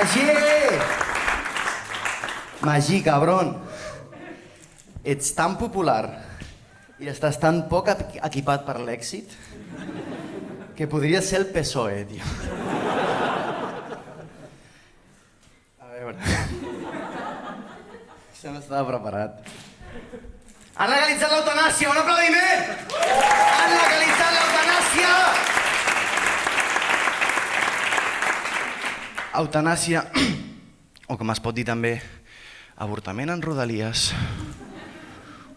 Magí! Magí, cabron. Ets tan popular i estàs tan poc equipat per l'èxit que podries ser el PSOE, tio. A veure... Això no estava preparat. Han legalitzat l'eutanàsia! Un aplaudiment! Han legalitzat l'eutanàsia! Eutanàsia, o com es pot dir també, avortament en rodalies.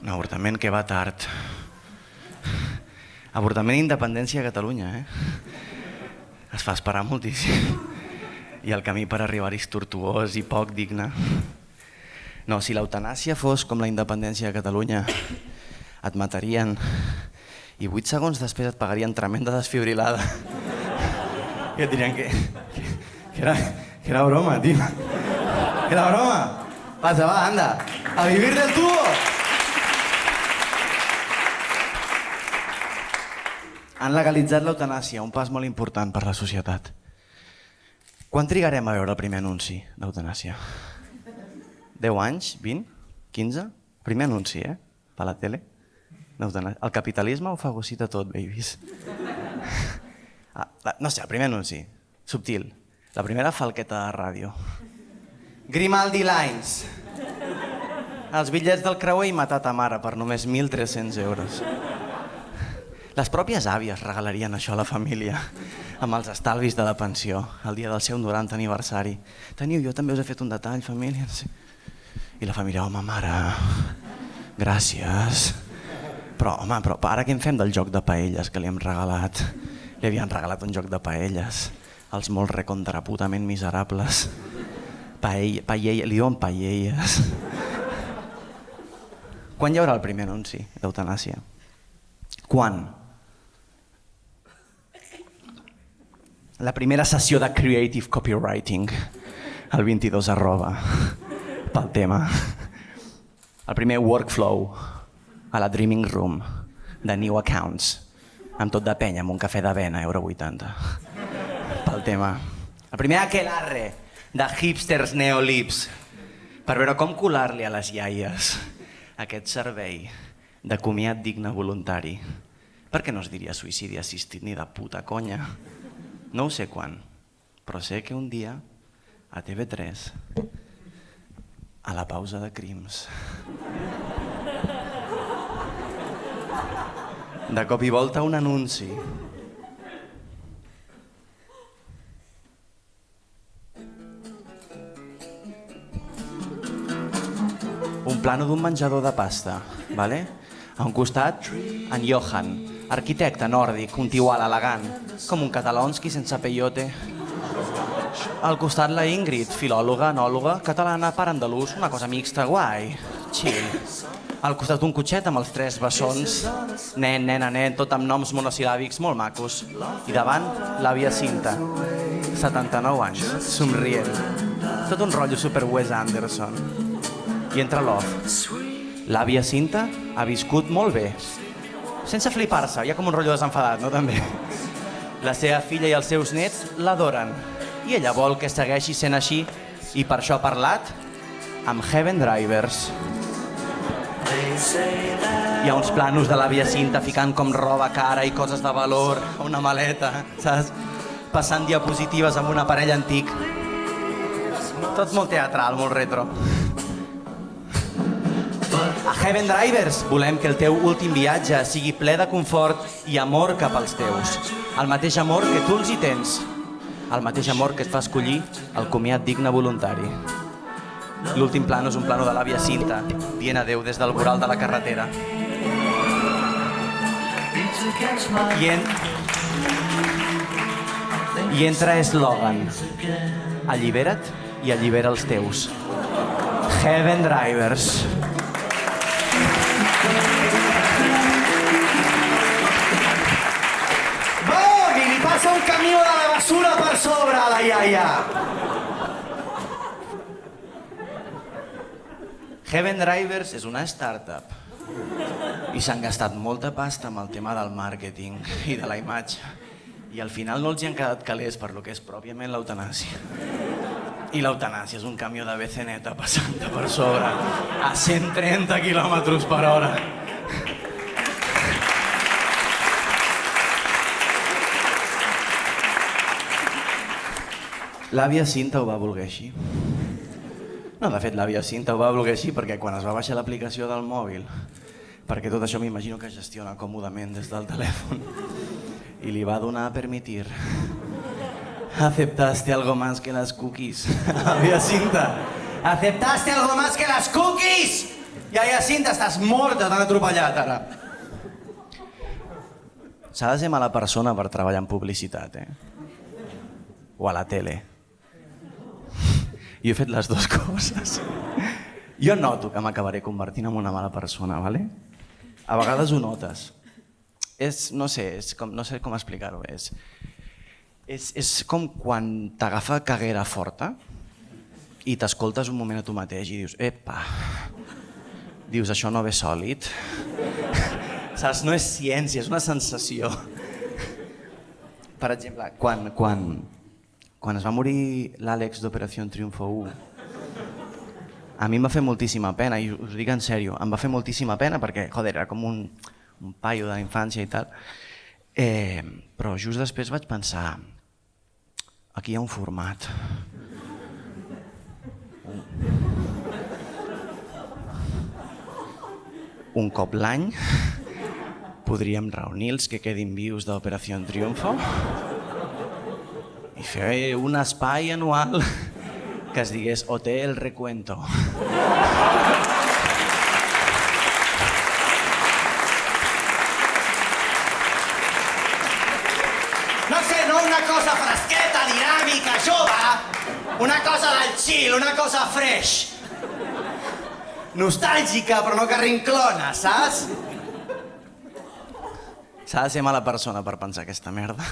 Un avortament que va tard. Avortament i independència a Catalunya, Es fa esperar moltíssim. I el camí per arribar-hi és tortuós i poc digne. No, si l'eutanàsia fos com la independència de Catalunya, et matarien i 8 segons després et pagarien tremenda desfibrilada. I et dirien que era broma, tio. Que era broma. Passa, va, anda. A vivir del tubo. Han legalitzat l'eutanàsia, un pas molt important per la societat. Quan trigarem a veure el primer anunci d'eutanàsia? 10 anys? 20? 15? Primer anunci, per la tele. El capitalisme ho fagocita tot, babies. No sé, el primer anunci. Subtil. La primera falqueta de ràdio. Grimaldi Lines. Els bitllets del creuer i matar ta mare per només 1.300 euros. Les pròpies àvies regalarien això a la família, amb els estalvis de la pensió, el dia del seu 90 aniversari. Teniu, jo també us he fet un detall, família. I la família, home, mare, gràcies. Però, home, ara què en fem del joc de paelles que li hem regalat? Li havien regalat un joc de paelles, els molt recontraputament miserables. Li diuen paelles. Quan hi haurà el primer anunci d'eutanàsia? Quan? La primera sessió de Creative Copywriting, el 22 @ pel tema. El primer workflow a la Dreaming Room de New Accounts, amb tot de penya, amb un cafè d'avena, €1,80, pel tema. El primer aquelarre de hipsters neolips, per veure com colar-li a les iaies aquest servei de comiat digne voluntari. Per què no es diria suïcidi assistit ni de puta conya? No ho sé quan, però sé que un dia a TV3, a la pausa de crims, de cop i volta un anunci. Un plano d'un menjador de pasta, vale? A un costat, en Johan, arquitecte nòrdic, un tio alt, elegant, com un catalonski sense peyote. Al costat la Ingrid, filòloga, enòloga, catalana, part andalús, una cosa mixta, guai, chill. Al costat un cotxet amb els 3 bessons, nen, nena, nen, tot amb noms monosil·làbics molt macos. I davant, l'àvia Cinta, 79 anys, somrient. Tot un rotllo super Wes Anderson. I entra l'Oz. L'àvia Cinta ha viscut molt bé, sense flipar-se, hi ha com un rotllo desenfadat, no també? La seva filla i els seus nets l'adoren i ella vol que segueixi sent així i per això ha parlat amb Heaven Drivers. Hi ha uns planos de l'àvia Cinta ficant com roba cara i coses de valor a una maleta, saps? Passant diapositives amb un aparell antic. Tot molt teatral, molt retro. A Heaven Drivers volem que el teu últim viatge sigui ple de confort i amor cap als teus. El mateix amor que tu els hi tens. El mateix amor que et fa escollir el comiat digne voluntari. L'últim plano és un plano de l'àvia Cinta, dient adéu des del voral de la carretera. I entra eslògan. Allibera't i allibera els teus. Heaven Drivers. ¡Bom! I li passa un camió de la basura per sobre a la iaia. Heaven Drivers és una startup i s'han gastat molta pasta amb el tema del màrqueting i de la imatge i al final no els hi han quedat calés per lo que és pròpiament l'eutanàsia. I l'eutanàsia és un camió de beceneta passant per sobre a 130 quilòmetres per hora. L'àvia Cinta ho va voler així. No, de fet, l'àvia Cinta ho va voler així perquè quan es va baixar l'aplicació del mòbil, perquè tot això m'imagino que es gestiona còmodament des del telèfon, i li va donar a permitir. ¿Aceptaste algo más que las cookies? Àvia Cinta, ¿aceptaste algo más que las cookies? I àvia Cinta, estàs morta, t'han atropellat ara. S'ha de ser mala persona per treballar en publicitat, o a la tele. Jo he fet les dues coses. Jo noto que m'acabaré convertint en una mala persona, ¿vale? A vegades ho notes. No sé com explicar-ho. És com quan t'agafa caguera forta i t'escoltes un moment a tu mateix i dius, epa, dius, això no ve sòlid. Saps? No és ciència, és una sensació. Per exemple, quan es va morir l'Àlex d'Operació Triunfo 1, a mi em va fer moltíssima pena, i us ho dic en sèrio, em va fer moltíssima pena perquè, joder, era com un paio de la infància i tal, però just després vaig pensar, aquí hi ha un format. Un cop l'any podríem reunir els que quedin vius d'Operació Triunfo i fer un espai anual que es digués Hotel Recuento. No sé, no una cosa fresqueta, dinàmica, jove, una cosa del chill, una cosa fresh. Nostàlgica, però no carrinclona, saps? S'ha de ser mala persona per pensar aquesta merda.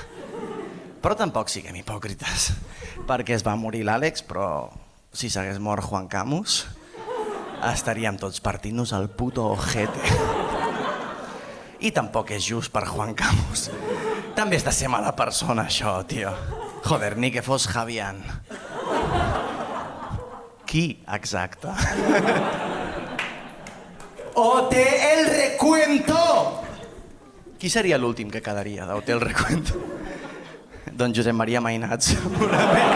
Però tampoc siguem hipòcrites, perquè es va morir l'Àlex, però si s'hagués mort Juan Camus, estaríem tots partint-nos el puto ojete. I tampoc és just per Juan Camus. També és de ser mala persona, això, tio. Joder, ni que fos Javián. Qui, exacte? Hotel Recuento! Qui seria l'últim que quedaria d'Hotel Recuento? Don Josep Maria Mainat, segurament.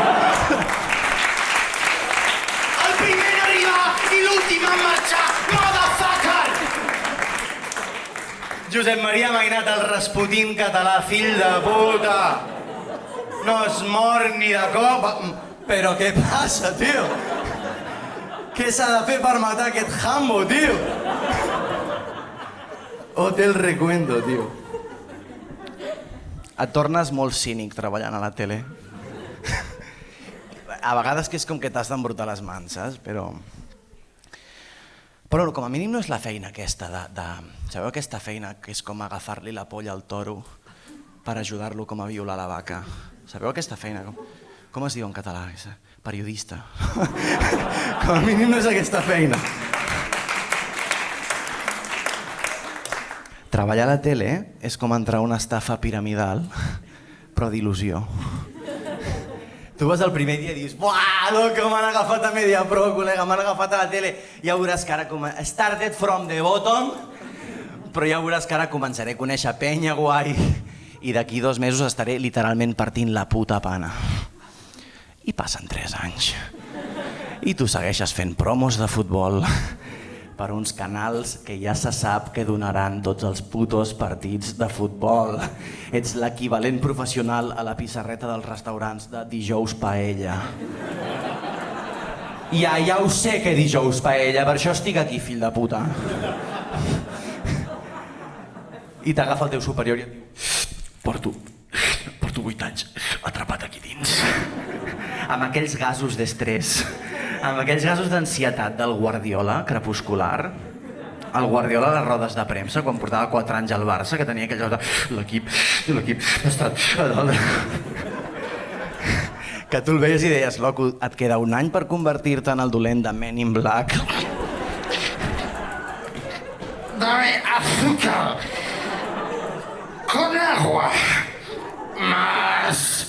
El primer en arribar i l'últim en marxar, motherfucker! Josep Maria Mainat, el Rasputín català, fill de puta. No es mor ni de cop. Però què passa, tio? Què s'ha de fer per matar aquest jambo, tio? Hotel Recuento, tio. Et tornes molt cínic treballant a la tele. A vegades que és com que t'has d'embrutar les mans, saps? Però com a mínim no és la feina aquesta de... Sabeu aquesta feina que és com agafar-li la polla al toro per ajudar-lo com a violar la vaca? Sabeu aquesta feina? Com es diu en català? Periodista. Com a mínim no és aquesta feina. Treballar a la tele és com entrar a una estafa piramidal, però d'il·lusió. Tu vas el primer dia i dius, buah, loco, m'han agafat a Mediapro, col·lega, m'han agafat a la tele. Ja veuràs que ara started from the bottom, però ja veuràs que ara començaré a conèixer penya guai i d'aquí 2 mesos estaré literalment partint la puta pana. I passen 3 anys. I tu segueixes fent promos de futbol per uns canals que ja se sap que donaran tots els putos partits de futbol. Ets l'equivalent professional a la pissarreta dels restaurants de dijous paella. Ja ho sé que dijous paella, per això estic aquí, fill de puta. I t'agafa el teu superior i et diu, porto 8 anys atrapat aquí dins. Amb aquells gasos d'estrès, amb aquells gasos d'ansietat del Guardiola crepuscular, el Guardiola a les rodes de premsa, quan portava 4 anys al Barça, que tenia aquells l'equip ha estat a dalt. Que tu el veies i deies, loco, et queda 1 any per convertir-te en el dolent de Men in Black. Dame azúcar con agua más.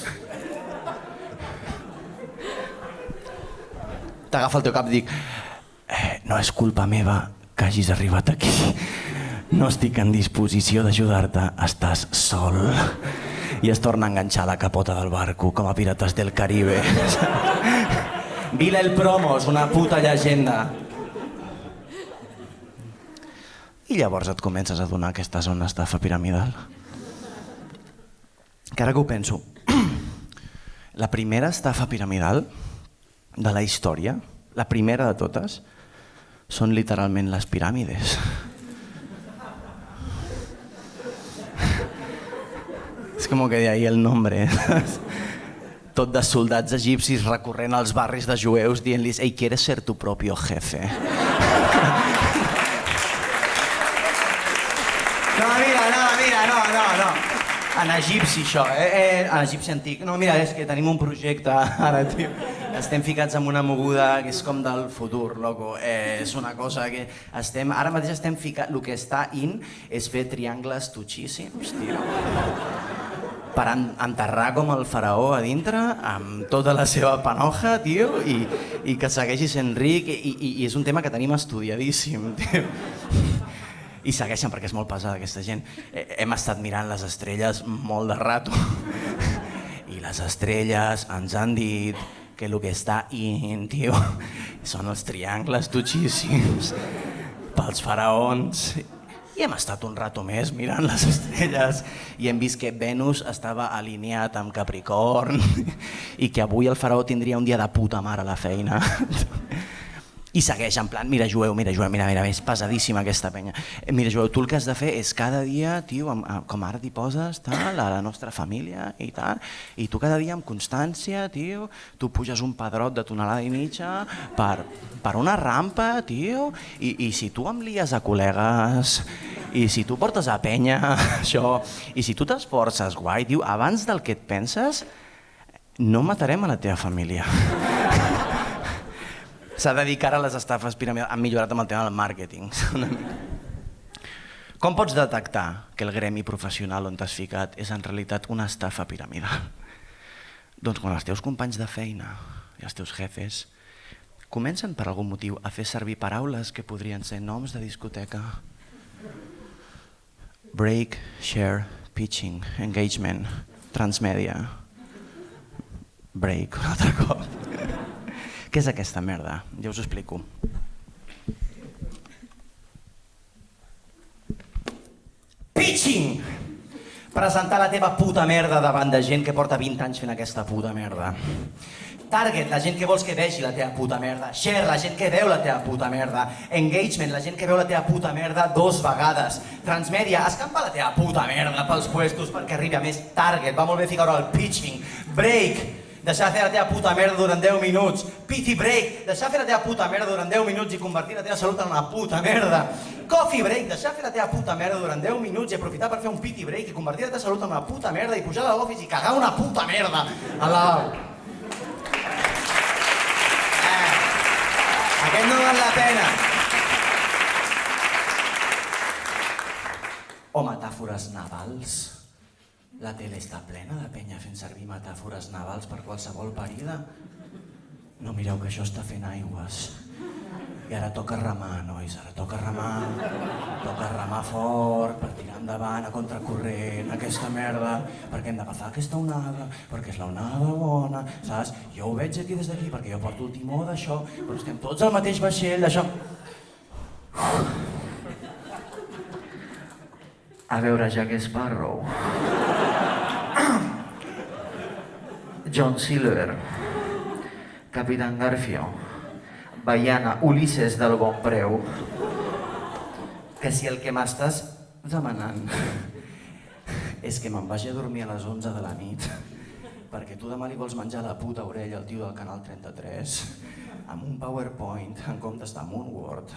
t'agafa el teu cap i dic no és culpa meva que hagis arribat aquí. No estic en disposició d'ajudar-te, estàs sol. I es torna a enganxar la capota del barco, com a Pirates del Caribe. Vila el Promos, una puta llegenda. I llavors et comences a adonar que estàs en una estafa piramidal. Que ara que ho penso, la primera estafa piramidal de la història, la primera de totes, són literalment les piràmides. És com que de ahí el nombre. Tot de soldats egipcis recorrent als barris de jueus dient-los «Ei, ¿quieres ser tu propio jefe?» No, mira, no. En egipci, això, en egipci antic. No, mira, és que tenim un projecte ara, tio. Estem ficats en una moguda que és com del futur, loco. És una cosa que estem... Ara mateix estem ficats... El que està in és fer triangles tutxíssims, tio. Per enterrar com el faraó a dintre, amb tota la seva panoja, tio, i que segueixi sent ric, i és un tema que tenim estudiadíssim, tio. I segueixen perquè és molt pesada aquesta gent. Hem estat mirant les estrelles molt de rato. I les estrelles ens han dit que el que està in, tio, són els triangles tutxíssims pels faraons. I hem estat un rato més mirant les estrelles i hem vist que Venus estava alineat amb Capricorn i que avui el faraó tindria un dia de puta mare a la feina. I segueix en plan, mira jueu, mira, és pesadíssima aquesta penya. Mira jueu, tu el que has de fer és cada dia, tio, com ara t'hi poses, tal, a la nostra família i tal, i tu cada dia amb constància, tio, tu puges un pedrot de tonelada i mitja per una rampa, tio, i si tu em lies a col·legues, i si tu portes a penya, això, i si tu t'esforces, guai, tio, abans del que et penses, no matarem a la teva família. S'ha de dedicar a les estafes piramidals. Han millorat amb el tema del màrqueting. Com pots detectar que el gremi professional on t'has ficat és en realitat una estafa piramidal? Doncs quan els teus companys de feina i els teus jefes comencen per algun motiu a fer servir paraules que podrien ser noms de discoteca. Break, share, pitching, engagement, transmèdia. Break, un altre cop. Què és aquesta merda? Ja us ho explico. Pitching! Presentar la teva puta merda davant de gent que porta 20 anys fent aquesta puta merda. Target, la gent que vols que vegi la teva puta merda. Share, la gent que veu la teva puta merda. Engagement, la gent que veu la teva puta merda 2 vegades. Transmèdia, escampa la teva puta merda pels puestos perquè arribi a més. Target, va molt bé ficar-ho al pitching. Break, deixar fer la teva puta merda durant 10 minuts. Pity break, deixar fer la teva puta merda durant 10 minuts i convertir la teva salut en una puta merda. Coffee break, deixar fer la teva puta merda durant 10 minuts i aprofitar per fer un pity break i convertir la teva salut en una puta merda i pujar a l'office i cagar una puta merda a la... Aquest no val la pena. O metàfores navals. La tele està plena de penya fent servir metàfores navals per qualsevol parida. No mireu que això està fent aigües. I ara toca remar, nois, ara toca remar. Toca remar fort per tirar endavant a contracorrent aquesta merda, perquè hem d'agafar aquesta onada, perquè és la onada bona, saps? Jo ho veig aquí des d'aquí perquè jo porto el timó d'això, però estem tots al mateix vaixell d'això. A veure, Jack Sparrow. John Silver. Capitán Garfio. Baiana, Ulisses del Bon Preu. Que si el que m'estàs demanant és que me'n vagi a dormir a les 11 de la nit perquè tu demà li vols menjar la puta orella al tio del Canal 33 amb un PowerPoint en comptes de amb un Word,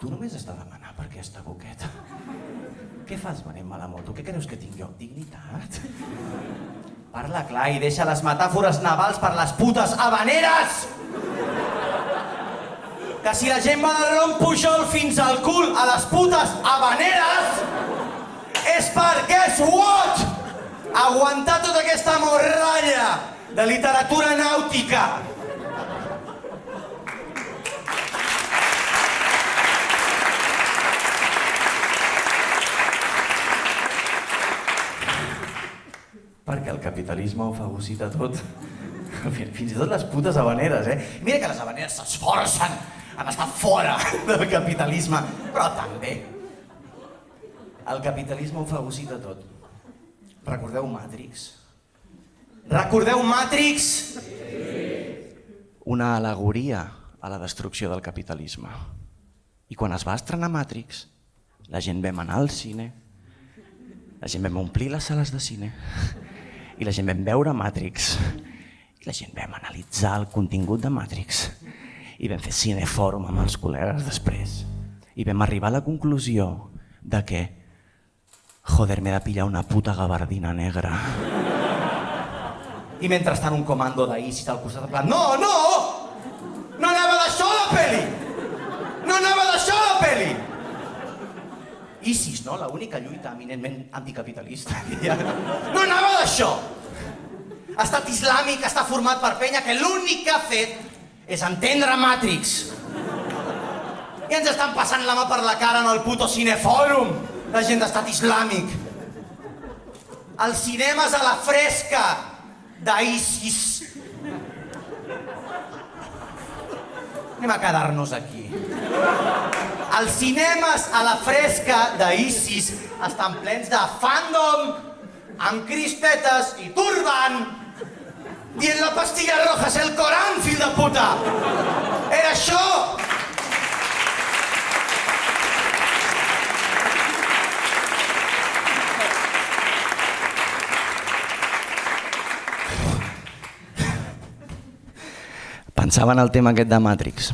tu només has de demanar per aquesta boqueta. Què fas venint-me a la moto? Què creus que tinc jo? Dignitat? Parla clar i deixa les metàfores navals per les putes habaneres! Que si la gent va de Ron Pujol fins al cul a les putes habaneres és per guess what? Aguantar tota aquesta morralla de literatura nàutica Perquè el capitalisme ho fagocita tot. Fins i tot les putes habaneres, Mira que les habaneres s'esforcen en estar fora del capitalisme, però també. El capitalisme ho fagocita tot. Recordeu Matrix? Recordeu Matrix? Una al·legoria a la destrucció del capitalisme. I quan es va estrenar Matrix, la gent vam anar al cine, la gent vam omplir les sales de cine, i la gent vam veure Matrix, i la gent vam analitzar el contingut de Matrix, i vam fer cinefòrum amb els col·legues després, i vam arribar a la conclusió de que joder, m'he de pillar una puta gabardina negra. I mentrestant un comando d'ISIS al costat en plan, no anava d'això la peli! No anava d'això la peli! ISIS, no? L'única lluita eminentment anticapitalista. No anava d'això! Estat islàmic està format per penya que l'únic que ha fet és entendre Matrix. I ens estan passant la mà per la cara en el puto cinefòrum, la gent d'estat islàmic. Els cinemes a la fresca d'ISIS. Anem a quedar-nos aquí. Els cinemes a la fresca d'ISIS estan plens de fandom, amb crispetes i turban, dient la pastilla roja és el Corán, fill de puta! Era això! Pensava en el tema aquest de Matrix,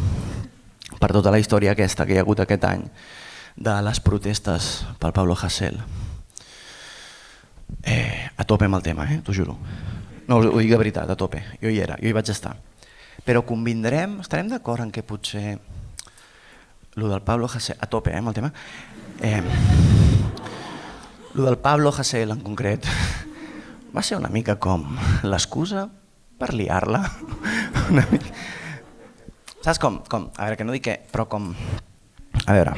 per tota la història aquesta que hi ha hagut aquest any, de les protestes pel Pablo Hasél. A tope amb el tema, t'ho juro. No, ho dic de veritat, a tope. Jo hi era, jo hi vaig estar. Però convindrem, estarem d'acord en què potser lo del Pablo Hasél, a tope amb el tema, lo del Pablo Hasél en concret va ser una mica com l'excusa per liar-la. Saps com? A veure, que no dic què, però com... A veure...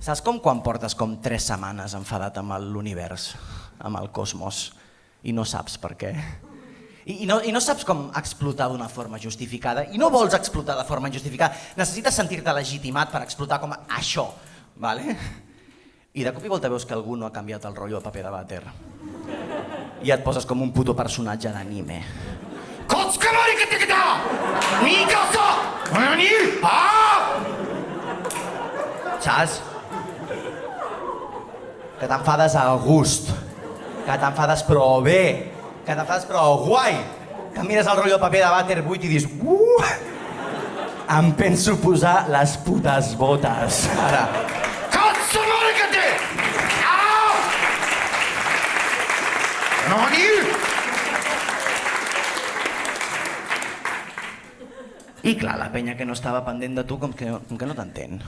Saps com quan portes com 3 setmanes enfadat amb l'univers, amb el cosmos, i no saps per què? I no saps com explotar d'una forma justificada, i no vols explotar de forma injustificada, necessites sentir-te legitimat per explotar com això, vale? I de cop i volta veus que algú no ha canviat el rotllo de paper de vàter. I et poses com un puto personatge d'anime. Saps? Que t'enfades a gust, que t'enfades però bé, que t'enfades però guai, que mires el rotllo de paper de vàter buit i dius em penso posar les putes botes, ara. I clar, la penya que no estava pendent de tu com que no t'entén.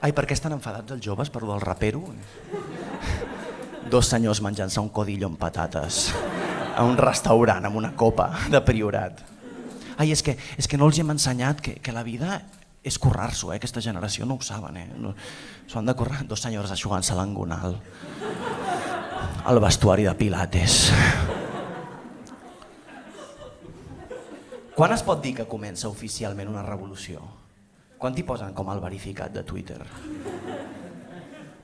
Ai, per què estan enfadats els joves per del rapero? 2 senyors menjant-se un codillo amb patates a un restaurant amb una copa de Priorat. Ai, és que no els hem ensenyat que la vida és currar-s'ho, aquesta generació no ho saben, s'ho han de currar. 2 senyors aixugant-se l'engonal al vestuari de Pilates. Quan es pot dir que comença oficialment una revolució? Quan t'hi posen com el verificat de Twitter?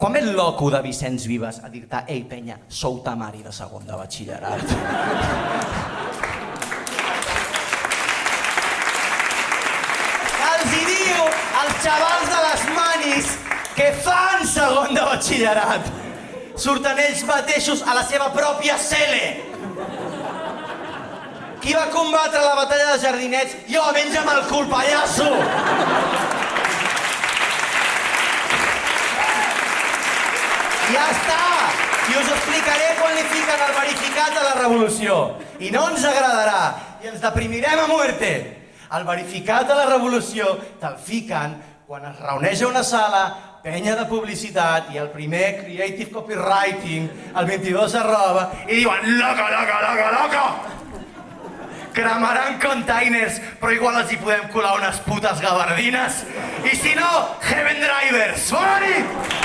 Quan ve el loco de Vicenç Vives a dir-te «Ei, penya, sou temari de segon de batxillerat». Els hi diu als xavals de les manis que fan segon de batxillerat. Surten ells mateixos a la seva pròpia cele. Qui va combatre la batalla de Jardinets? Jo, menja'm el cul, pallasso! Ja està! I us explicaré quan li fiquen el verificat a la revolució. I no ens agradarà. I ens deprimirem a muerte. El verificat a la revolució te'l fiquen quan es reuneix a una sala, penya de publicitat i el primer Creative Copywriting, el 22 @ i diuen loca, loca, loca, loca! cremaran containers, però igual els hi podem colar unes putes gabardines. I si no, Heaven Drivers. Bona nit!